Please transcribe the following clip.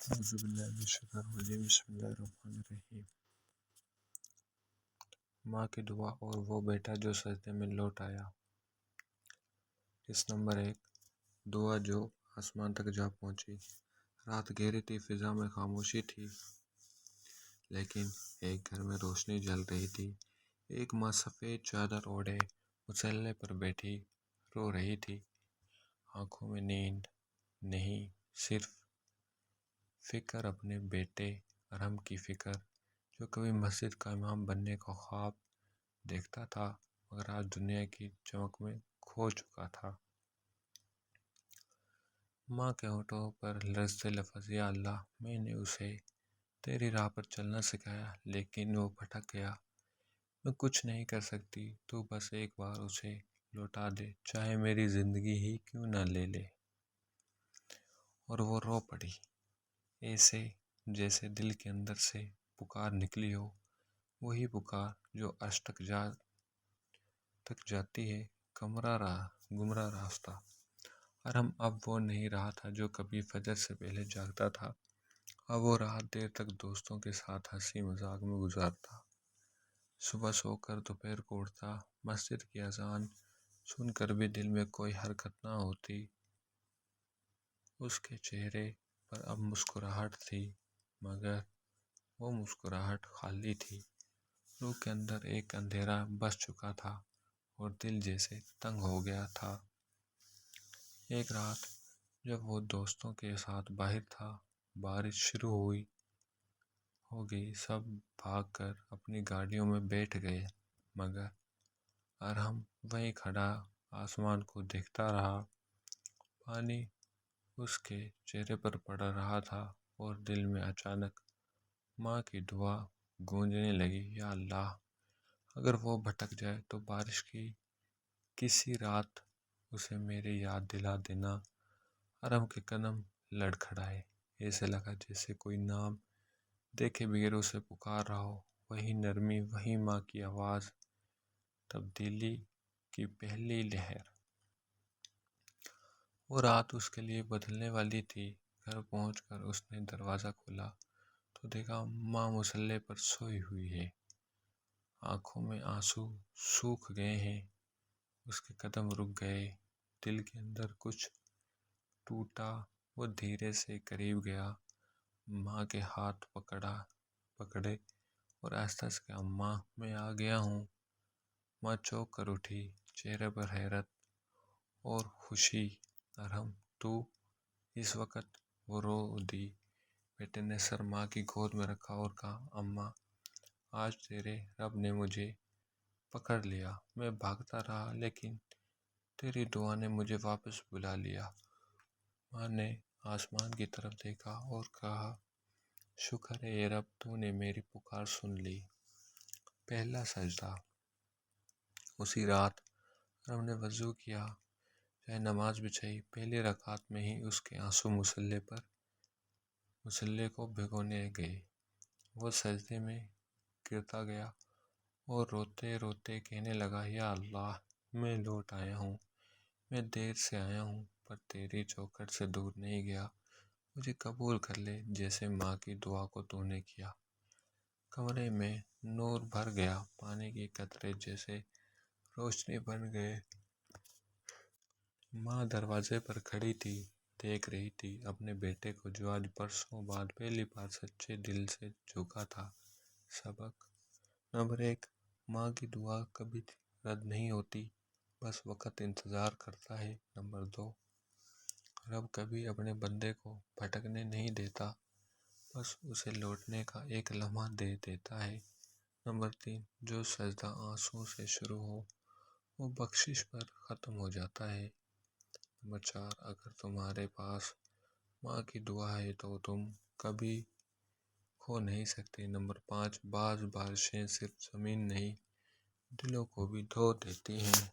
اعوذ باللہ من الشیطان الرجیم بسم اللہ الرحمن الرحیم۔ ماں کی دعا اور وہ بیٹا جو سجدے میں لوٹ آیا۔ اس نمبر 1 دعا جو آسمان تک جا پہنچی۔ رات گہری تھی، فضا میں خاموشی تھی، لیکن ایک گھر میں روشنی جل رہی تھی۔ ایک ماں سفید چادر اوڑھے مصلے پر بیٹھی رو رہی تھی۔ آنکھوں میں نیند نہیں، صرف فکر، اپنے بیٹے ارحم کی فکر، جو کبھی مسجد کا امام بننے کا خواب دیکھتا تھا مگر آج دنیا کی چمک میں کھو چکا تھا۔ ماں کے ہونٹوں پر لرزتے لفظ، یا اللہ، میں نے اسے تیری راہ پر چلنا سکھایا لیکن وہ بھٹک گیا۔ میں کچھ نہیں کر سکتی، تو بس ایک بار اسے لوٹا دے، چاہے میری زندگی ہی کیوں نہ لے لے۔ اور وہ رو پڑی، ایسے جیسے دل کے اندر سے پکار نکلی ہو، وہی پکار جو عرش تک جاتی ہے، گمراہ راستہ۔ ارحم اب وہ نہیں رہا تھا جو کبھی فجر سے پہلے جاگتا تھا، اب وہ رات دیر تک دوستوں کے ساتھ ہنسی مذاق میں گزارتا، صبح سو کر دوپہر کو اٹھتا۔ مسجد کی اذان سن کر بھی دل میں کوئی حرکت نہ ہوتی۔ اس کے چہرے پر اب مسکراہٹ تھی، مگر وہ مسکراہٹ خالی تھی۔ روح کے اندر ایک اندھیرا بس چکا تھا اور دل جیسے تنگ ہو گیا تھا۔ ایک رات جب وہ دوستوں کے ساتھ باہر تھا، بارش شروع ہو گئی، سب بھاگ کر اپنی گاڑیوں میں بیٹھ گئے، مگر ارحم وہیں کھڑا آسمان کو دیکھتا رہا۔ پانی اس کے چہرے پر پڑ رہا تھا اور دل میں اچانک ماں کی دعا گونجنے لگی، یا اللہ، اگر وہ بھٹک جائے تو بارش کی کسی رات اسے میری یاد دلا دینا۔ ارحم کے قدم لڑکھڑائے، ایسے لگا جیسے کوئی نام دیکھے بغیر اسے پکار رہا ہو۔ وہی نرمی، وہی ماں کی آواز، تبدیلی کی پہلی لہر۔ وہ رات اس کے لیے بدلنے والی تھی۔ گھر پہنچ کر اس نے دروازہ کھولا تو دیکھا ماں مصلے پر سوئی ہوئی ہے، آنکھوں میں آنسو سوکھ گئے ہیں، اس کے قدم رک گئے، دل کے اندر کچھ ٹوٹا۔ وہ دھیرے سے قریب گیا، ماں کے ہاتھ پکڑے اور آہستہ سے کہا، ماں، میں آ گیا ہوں۔ ماں چونک کر اٹھی، چہرے پر حیرت اور خوشی۔ ارحم، تو؟ اس وقت وہ رو دی۔ بیٹے نے سر ماں کی گود میں رکھا اور کہا، اماں، آج تیرے رب نے مجھے پکڑ لیا۔ میں بھاگتا رہا لیکن تیری دعا نے مجھے واپس بلا لیا۔ ماں نے آسمان کی طرف دیکھا اور کہا، شکر ہے اے رب، تو نے میری پکار سن لی۔ پہلا سجدہ۔ اسی رات ارحم نے وضو کیا، چاہے نماز بچھائی، پہلی رکعت میں ہی اس کے آنسو مصلے کو بھگونے گئے۔ وہ سجدے میں گرتا گیا اور روتے روتے کہنے لگا، یا اللہ، میں لوٹ آیا ہوں، میں دیر سے آیا ہوں پر تیری چوکھٹ سے دور نہیں گیا، مجھے قبول کر لے جیسے ماں کی دعا کو تو نے کیا۔ کمرے میں نور بھر گیا، پانی کے قطرے جیسے روشنی بن گئے۔ ماں دروازے پر کھڑی تھی، دیکھ رہی تھی اپنے بیٹے کو جو آج برسوں بعد پہلی بار سچے دل سے جھکا تھا۔ سبق نمبر 1، ماں کی دعا کبھی رد نہیں ہوتی، بس وقت انتظار کرتا ہے۔ نمبر 2، رب کبھی اپنے بندے کو بھٹکنے نہیں دیتا، بس اسے لوٹنے کا ایک لمحہ دے دیتا ہے۔ نمبر 3، جو سجدہ آنسوں سے شروع ہو وہ بخشش پر ختم ہو جاتا ہے۔ نمبر 4، اگر تمہارے پاس ماں کی دعا ہے تو تم کبھی کھو نہیں سکتے۔ نمبر 5، بعض بارشیں صرف زمین نہیں، دلوں کو بھی دھو دیتی ہیں۔